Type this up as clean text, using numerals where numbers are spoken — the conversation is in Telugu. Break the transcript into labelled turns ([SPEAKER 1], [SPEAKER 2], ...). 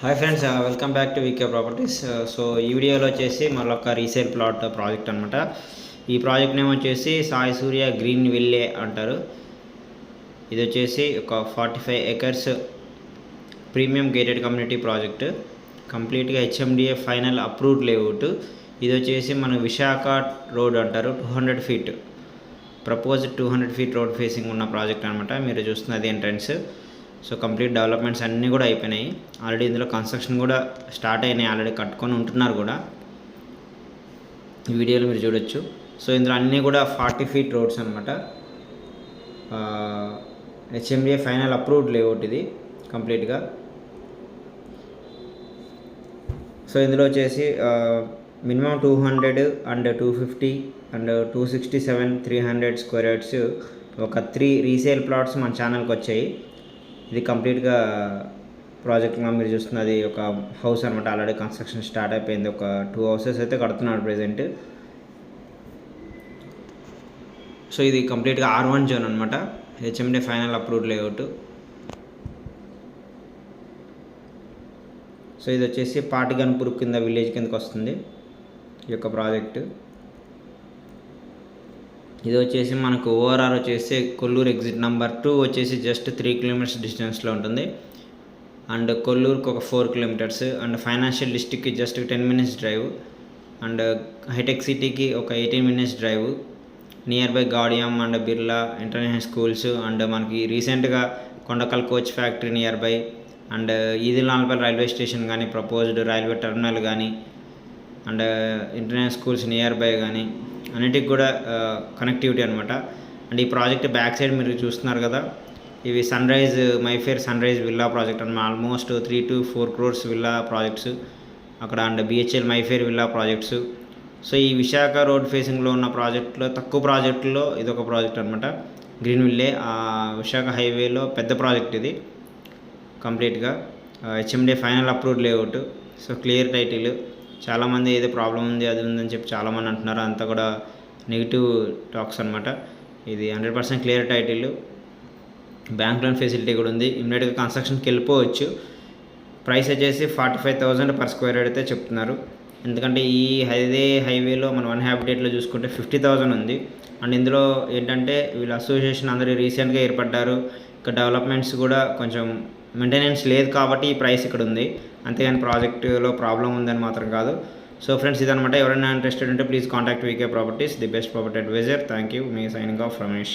[SPEAKER 1] Hi friends, welcome back to VK properties. So ఈ వీడియోలో వచ్చేసి మరొక రీసేల్ ప్లాట్ ప్రాజెక్ట్ అనమాట. ఈ ప్రాజెక్ట్ నేమ్ వచ్చేసి సాయి సూర్య గ్రీన్ విల్లే అంటారు. ఇది వచ్చేసి ఒక 45 acres premium gated community project, కంప్లీట్గా హెచ్ఎండిఏ ఫైనల్ అప్రూవ్డ్ లేఅవుట్. ఇది వచ్చేసి మన విశాఖ రోడ్ అంటారు. 200 feet proposed 200 feet road facing ఉన్న ప్రాజెక్ట్ అనమాట. మీరు చూస్తున్నది ఎంట్రన్స్. సో కంప్లీట్ డెవలప్మెంట్స్ అన్నీ కూడా అయిపోయినాయి. ఆల్రెడీ ఇందులో కన్స్ట్రక్షన్ కూడా స్టార్ట్ అయినాయి, ఆల్రెడీ కట్టుకొని ఉంటున్నారు కూడా. ఈ వీడియోలో మీరు చూడొచ్చు. సో ఇందులో అన్నీ కూడా 40 feet రోడ్స్ అనమాట. హెచ్ఎండిఏ ఫైనల్ అప్రూవ్డ్ లేఅవుట్ ఇది కంప్లీట్గా. సో ఇందులో వచ్చేసి minimum 200 and 250 and 267 300 square yards ఒక 3 రీసేల్ ప్లాట్స్ మన ఛానల్కి వచ్చాయి. ఇది కంప్లీట్గా ప్రాజెక్ట్గా మీరు చూస్తున్నది ఒక హౌస్ అనమాట. ఆల్రెడీ కన్స్ట్రక్షన్ స్టార్ట్ అయిపోయింది. ఒక 2 houses అయితే కడుతున్నాడు ప్రెజెంట్. సో ఇది కంప్లీట్గా R1 జోన్ అనమాట. HMD final approved layout. So ఇది వచ్చేసి పాటిగన్పూర్ కింద విలేజ్ కిందకి వస్తుంది ఈ యొక్క ప్రాజెక్టు. ఇది వచ్చేసి మనకు ఓఆర్ఆర్ వచ్చేసి కొల్లూరు ఎగ్జిట్ నెంబర్ 2 వచ్చేసి జస్ట్ 3 kilometers డిస్టెన్స్లో ఉంటుంది. అండ్ కొల్లూరుకి ఒక 4 kilometers. అండ్ ఫైనాన్షియల్ డిస్ట్రిక్ట్కి just 10 minutes drive. And hi-tech సిటీకి ఒక 18 minutes drive. Near by Gaudium and Birla international schools. And మనకి రీసెంట్గా Kondakal coach factory near by. And Edulapalli railway station కానీ, ప్రపోజ్డ్ రైల్వే టర్మినల్ కానీ, and international schools near by కానీ అన్నిటికి కూడా కనెక్టివిటీ అనమాట. అండ్ ఈ ప్రాజెక్ట్ బ్యాక్ సైడ్ మీరు చూస్తున్నారు కదా, ఇవి Mayfair sunrise villa project అనమాట. Almost 3 to 4 crores villa projects అక్కడ. And BHEL Mayfair villa projects. So ఈ విశాఖ రోడ్ ఫేసింగ్లో ఉన్న ప్రాజెక్టులో తక్కువ ప్రాజెక్టులో ఇది ఒక ప్రాజెక్ట్ అనమాట, గ్రీన్ విల్లే. విశాఖ హైవేలో పెద్ద ప్రాజెక్ట్ ఇది కంప్లీట్గా. HMD final approved layout. So clear title. చాలామంది ఏదో ప్రాబ్లం ఉంది అది ఉందని చెప్పి చాలామంది అంటున్నారు. అంతా కూడా నెగిటివ్ టాక్స్ అనమాట. ఇది 100% clear title. Bank loan facility కూడా ఉంది. ఇమ్మీడియట్గా కన్స్ట్రక్షన్కి వెళ్ళిపోవచ్చు. ప్రైస్ వచ్చేసి 45,000 per square yard అయితే చెప్తున్నారు. ఎందుకంటే ఈ హైవేలో మనం 1 habitatలో చూసుకుంటే 50,000 ఉంది. అండ్ ఇందులో ఏంటంటే వీళ్ళ అసోసియేషన్ అందరూ రీసెంట్గా ఏర్పడ్డారు. ఇక్కడ డెవలప్మెంట్స్ కూడా కొంచెం మెయింటెనెన్స్ లేదు కాబట్టి ఈ ప్రైస్ ఇక్కడ ఉంది. అంతేగాని ప్రాజెక్టులో ప్రాబ్లం ఉందని మాత్రం కాదు. సో ఫ్రెండ్స్ ఇదనమాట. ఎవరైనా ఇంట్రెస్టెడ్ ఉంటే please contact VK properties, the best property adviser. Thank you. మీ సైనింగ్ ఆఫ్ రమేష్.